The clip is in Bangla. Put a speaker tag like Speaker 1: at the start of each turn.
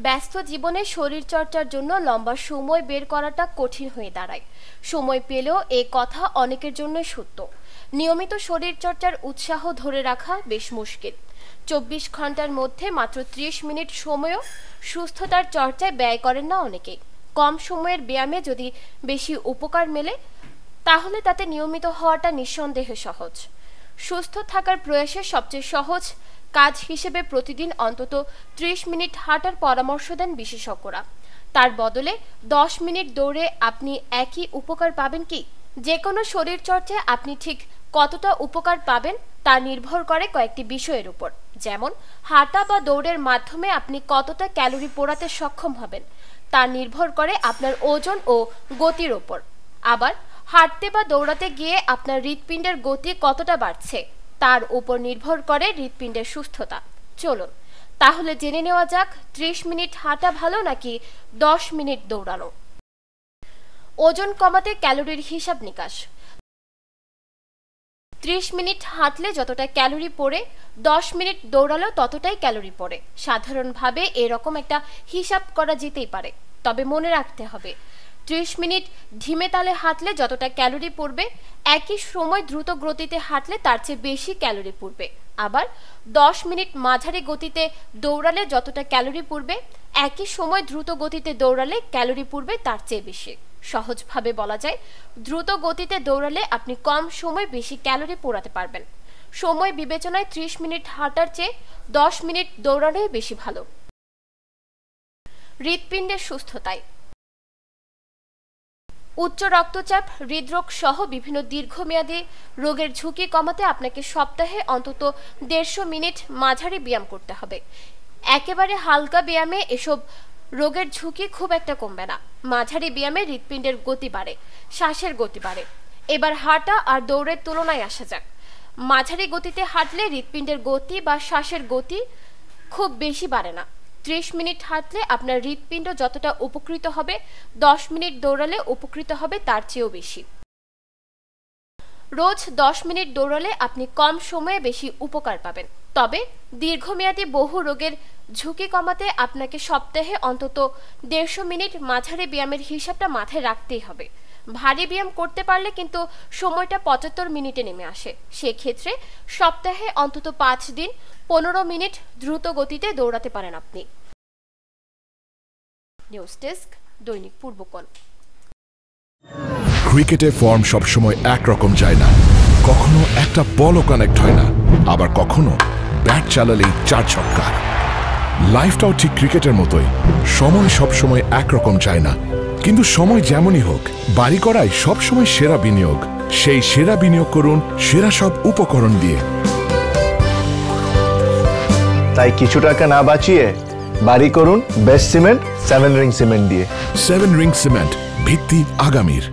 Speaker 1: ব্যস্ত জীবনে শরীরচর্চার জন্য লম্বা সময় বের করাটা কঠিন হয়ে দাঁড়ায়। সময় পেলেও এ কথা অনেকের জন্যই সত্য। নিয়মিত শরীরচর্চার উৎসাহ ধরে রাখা বেশ মুশকিল। 24 ঘন্টার মধ্যে মাত্র 30 মিনিট সময়ও সুস্থতার চর্চায় ব্যয় করেন না অনেকেই। কম সময়ের ব্যায়ামে যদি বেশি উপকার মেলে তাহলে তাতে নিয়মিত হওয়াটা নিঃসন্দেহে সহজ। সুস্থ থাকার প্রয়াসে সবচেয়ে সহজ কাজ হিসেবে প্রতিদিন অন্তত 30 মিনিট হাঁটার পরামর্শ দেন বিশেষজ্ঞরা। তার বদলে 10 মিনিট দৌড়ে আপনি একই উপকার পাবেন কি? যে কোনো শরীরচর্চায় আপনি ঠিক কতটা উপকার পাবেন তা নির্ভর করে কয়েকটি বিষয়ের উপর, যেমন হাঁটা বা দৌড়ের মাধ্যমে আপনি কতটা ক্যালোরি পোড়াতে সক্ষম হবেন তা নির্ভর করে আপনার ওজন ও গতির উপর। আবার হাঁটতে বা দৌড়াতে গিয়ে আপনার হৃৎপিণ্ডের গতি কতটা বাড়ছে তার উপর নির্ভর করে হৃৎপিণ্ডের সুস্থতা। চলুন তাহলে জেনে নেওয়া যাক 30 মিনিট হাঁটা ভালো নাকি 10 মিনিট দৌড়ানো। ওজন কমাতে ক্যালোরির হিসাব নিকাশ। 30 মিনিট হাঁটলে যতটা ক্যালোরি পড়ে 10 মিনিট দৌড়ালেও ততটাই ক্যালোরি পড়ে। সাধারণভাবে এরকম একটা হিসাব করা যেতেই পারে, তবে মনে রাখতে হবে 30 মিনিট ধিমে তালে হাঁটলে যতটা ক্যালোরি পড়বে একই সময় দ্রুত গতিতে হাঁটলে তার চেয়ে বেশি ক্যালোরি পড়বে। আবার 10 মিনিট মাঝারি গতিতে দৌড়ালে যতটা ক্যালোরি পড়বে একই সময় দ্রুত গতিতে দৌড়ালে ক্যালোরি পড়বে তার চেয়ে বেশি। সহজভাবে বলা যায়, দ্রুত গতিতে দৌড়ালে আপনি কম সময় বেশি ক্যালোরি পোড়াতে পারবেন। সময় বিবেচনায় 30 মিনিট হাঁটার চেয়ে 10 মিনিট দৌড়ানোই বেশি ভালো। হৃৎপিণ্ডের সুস্থতায় উচ্চ রক্তচাপ, হৃদরোগ সহ বিভিন্ন দীর্ঘমেয়াদী রোগের ঝুঁকি কমাতে আপনাকে সপ্তাহে অন্তত 150 মিনিট মাঝারি ব্যায়াম করতে হবে। একেবারে হালকা ব্যায়ামে এসব রোগের ঝুঁকি খুব একটা কমবে না। মাঝারি ব্যায়ামে হৃৎপিণ্ডের গতি বাড়ে, শ্বাসের গতি বাড়ে। এবার হাঁটা আর দৌড়ের তুলনায় আসা যাক। মাঝারি গতিতে হাঁটলে হৃৎপিণ্ডের গতি বা শ্বাসের গতি খুব বেশি বাড়ে না। 30 মিনিট হাঁটলে আপনার হৃৎপিণ্ড যতটা উপকৃত হবে 10 মিনিট দৌড়ালে উপকৃত হবে তার চেয়েও বেশি। রোজ 10 মিনিট দৌড়ালে আপনি কম সময়ে বেশি উপকার পাবেন। তবে দীর্ঘমেয়াদী বহু রোগের ঝুঁকি কমাতে আপনাকে সপ্তাহে অন্তত 150 মিনিট মাঝারি ব্যায়ামের হিসাবটা মাথায় রাখতেই হবে। ভারী ব্যায়াম করতে পারলে কিন্তু সময়টা 75 মিনিটে নেমে আসে। সেক্ষেত্রে সপ্তাহে অন্তত 5 দিন 15 মিনিট দ্রুত গতিতে দৌড়াতে পারেন আপনি। নিউজ ডেস্ক, দৈনিক পূর্বকোণ।
Speaker 2: ক্রিকেটে ফর্ম সবসময় একরকম যায় না। কখনো একটা বলও কানেক্ট হয় না, আবার কখনো ব্যাট চালালেই 4 ছক্কা। লাইফটাও ঠিক ক্রিকেটের মতোই, সময় সবসময় একরকম যায় না। কিন্তু সময় যেমনই হোক, বাড়ি করাই সবসময় সেরা বিনিয়োগ। সেই সেরা বিনিয়োগ করুন সেরা সব উপকরণ দিয়ে।
Speaker 3: তাই কিছু টাকা না বাঁচিয়ে বাড়ি করুন বেস্ট সিমেন্ট 7 রিং সিমেন্ট দিয়ে।
Speaker 2: 7 রিং সিমেন্ট, ভিত্তি আগামীর।